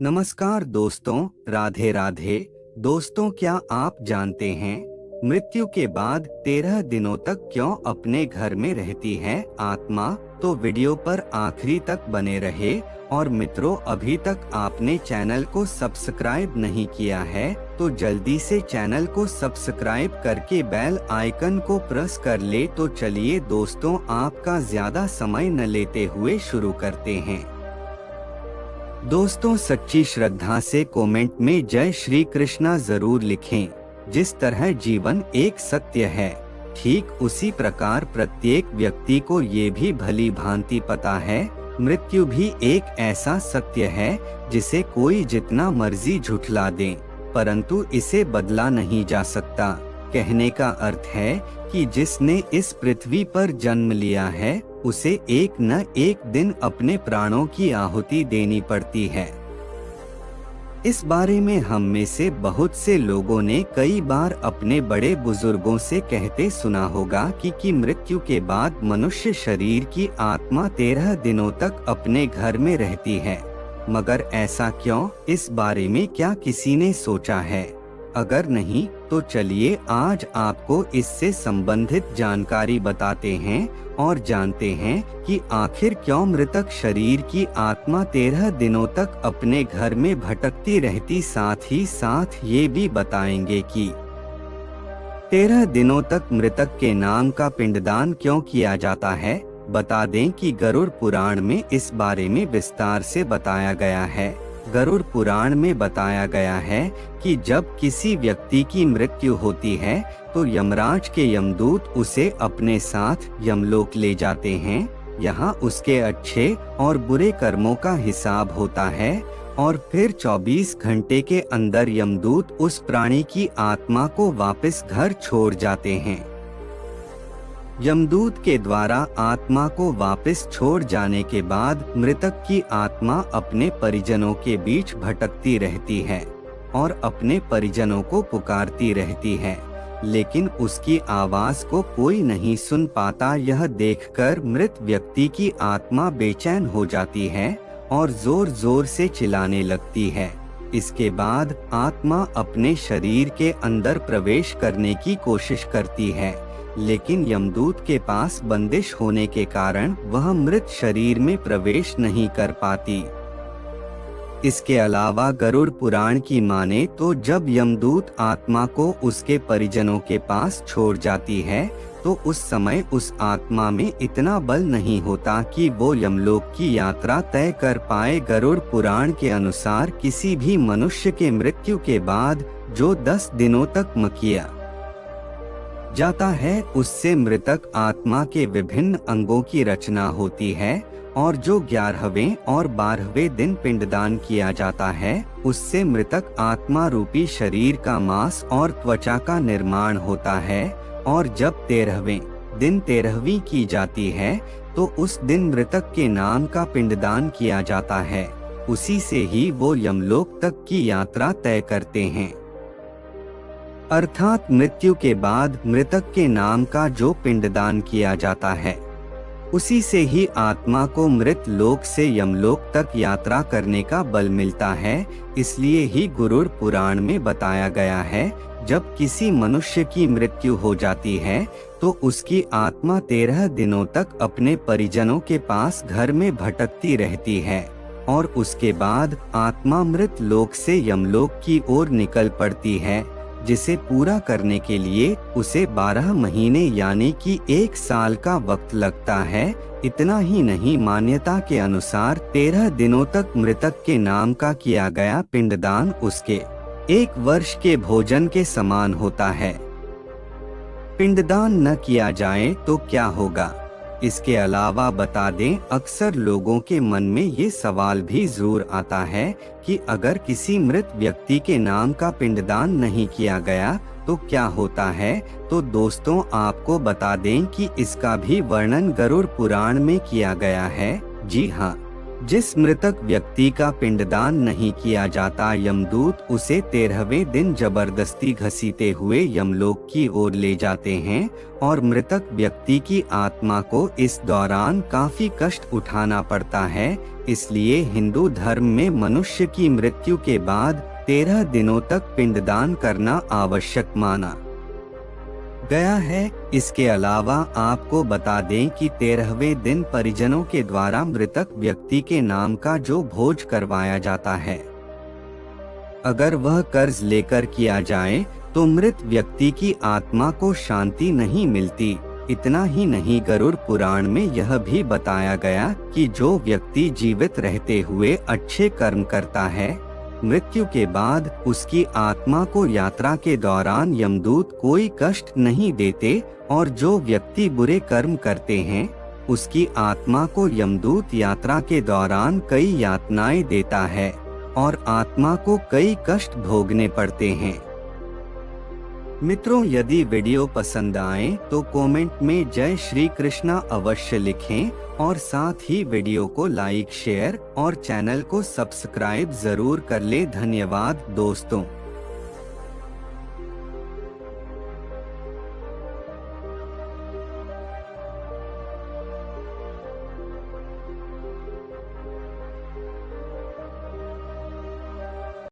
नमस्कार दोस्तों, राधे राधे। दोस्तों, क्या आप जानते हैं मृत्यु के बाद 13 दिनों तक क्यों अपने घर में रहती है आत्मा? तो वीडियो पर आखिरी तक बने रहे। और मित्रों, अभी तक आपने चैनल को सब्सक्राइब नहीं किया है तो जल्दी से चैनल को सब्सक्राइब करके बेल आइकन को प्रेस कर ले। तो चलिए दोस्तों, आपका ज्यादा समय न लेते हुए शुरू करते हैं। दोस्तों, सच्ची श्रद्धा से कमेंट में जय श्री कृष्णा जरूर लिखें। जिस तरह जीवन एक सत्य है, ठीक उसी प्रकार प्रत्येक व्यक्ति को ये भी भली भांति पता है मृत्यु भी एक ऐसा सत्य है जिसे कोई जितना मर्जी झुठला दे, परंतु इसे बदला नहीं जा सकता। कहने का अर्थ है कि जिसने इस पृथ्वी पर जन्म लिया है उसे एक न एक दिन अपने प्राणों की आहुति देनी पड़ती है। इस बारे में हम में से बहुत से लोगों ने कई बार अपने बड़े बुजुर्गों से कहते सुना होगा कि मृत्यु के बाद मनुष्य शरीर की आत्मा 13 दिनों तक अपने घर में रहती है। मगर ऐसा क्यों? इस बारे में क्या किसी ने सोचा है? अगर नहीं तो चलिए आज आपको इससे संबंधित जानकारी बताते हैं और जानते हैं कि आखिर क्यों मृतक शरीर की आत्मा 13 दिनों तक अपने घर में भटकती रहती। साथ ही साथ ये भी बताएंगे कि 13 दिनों तक मृतक के नाम का पिंडदान क्यों किया जाता है। बता दें कि गरुड़ पुराण में इस बारे में विस्तार से बताया गया है। गरुड़ पुराण में बताया गया है कि जब किसी व्यक्ति की मृत्यु होती है तो यमराज के यमदूत उसे अपने साथ यमलोक ले जाते हैं। यहाँ उसके अच्छे और बुरे कर्मों का हिसाब होता है और फिर 24 घंटे के अंदर यमदूत उस प्राणी की आत्मा को वापस घर छोड़ जाते हैं। यमदूत के द्वारा आत्मा को वापस छोड़ जाने के बाद मृतक की आत्मा अपने परिजनों के बीच भटकती रहती है और अपने परिजनों को पुकारती रहती है, लेकिन उसकी आवाज को कोई नहीं सुन पाता। यह देखकर मृत व्यक्ति की आत्मा बेचैन हो जाती है और जोर जोर से चिल्लाने लगती है। इसके बाद आत्मा अपने शरीर के अंदर प्रवेश करने की कोशिश करती है, लेकिन यमदूत के पास बंदिश होने के कारण वह मृत शरीर में प्रवेश नहीं कर पाती। इसके अलावा गरुड़ पुराण की माने तो जब यमदूत आत्मा को उसके परिजनों के पास छोड़ जाती है तो उस समय उस आत्मा में इतना बल नहीं होता कि वो यमलोक की यात्रा तय कर पाए। गरुड़ पुराण के अनुसार किसी भी मनुष्य के मृत्यु के बाद जो 10 दिनों तक किया जाता है उससे मृतक आत्मा के विभिन्न अंगों की रचना होती है और जो 11वें और 12वें दिन पिंडदान किया जाता है उससे मृतक आत्मा रूपी शरीर का मांस और त्वचा का निर्माण होता है। और जब 13वें दिन 13वीं की जाती है तो उस दिन मृतक के नाम का पिंडदान किया जाता है। उसी से ही वो यमलोक तक की यात्रा तय करते हैं। अर्थात मृत्यु के बाद मृतक के नाम का जो पिंडदान किया जाता है उसी से ही आत्मा को मृत लोक से यमलोक तक यात्रा करने का बल मिलता है। इसलिए ही गरुड़ पुराण में बताया गया है जब किसी मनुष्य की मृत्यु हो जाती है तो उसकी आत्मा 13 दिनों तक अपने परिजनों के पास घर में भटकती रहती है और उसके बाद आत्मा मृत लोक से यमलोक की ओर निकल पड़ती है, जिसे पूरा करने के लिए उसे 12 महीने यानी कि 1 साल का वक्त लगता है। इतना ही नहीं, मान्यता के अनुसार 13 दिनों तक मृतक के नाम का किया गया पिंडदान उसके 1 वर्ष के भोजन के समान होता है। पिंडदान न किया जाए तो क्या होगा? इसके अलावा बता दें, अक्सर लोगों के मन में ये सवाल भी जरूर आता है कि अगर किसी मृत व्यक्ति के नाम का पिंडदान नहीं किया गया तो क्या होता है? तो दोस्तों, आपको बता दें कि इसका भी वर्णन गरुड़ पुराण में किया गया है। जी हाँ जिस मृतक व्यक्ति का पिंडदान नहीं किया जाता, यमदूत उसे 13वें दिन जबरदस्ती घसीटे हुए यमलोक की ओर ले जाते हैं और मृतक व्यक्ति की आत्मा को इस दौरान काफी कष्ट उठाना पड़ता है। इसलिए हिंदू धर्म में मनुष्य की मृत्यु के बाद 13 दिनों तक पिंडदान करना आवश्यक माना गया है। इसके अलावा आपको बता दें कि 13वें दिन परिजनों के द्वारा मृतक व्यक्ति के नाम का जो भोज करवाया जाता है, अगर वह कर्ज लेकर किया जाए तो मृत व्यक्ति की आत्मा को शांति नहीं मिलती। इतना ही नहीं, गरुड़ पुराण में यह भी बताया गया कि जो व्यक्ति जीवित रहते हुए अच्छे कर्म करता है, मृत्यु के बाद उसकी आत्मा को यात्रा के दौरान यमदूत कोई कष्ट नहीं देते, और जो व्यक्ति बुरे कर्म करते हैं उसकी आत्मा को यमदूत यात्रा के दौरान कई यातनाएं देता है और आत्मा को कई कष्ट भोगने पड़ते हैं। मित्रों, यदि वीडियो पसंद आए तो कमेंट में जय श्री कृष्णा अवश्य लिखें और साथ ही वीडियो को लाइक, शेयर और चैनल को सब्सक्राइब जरूर कर ले। धन्यवाद दोस्तों।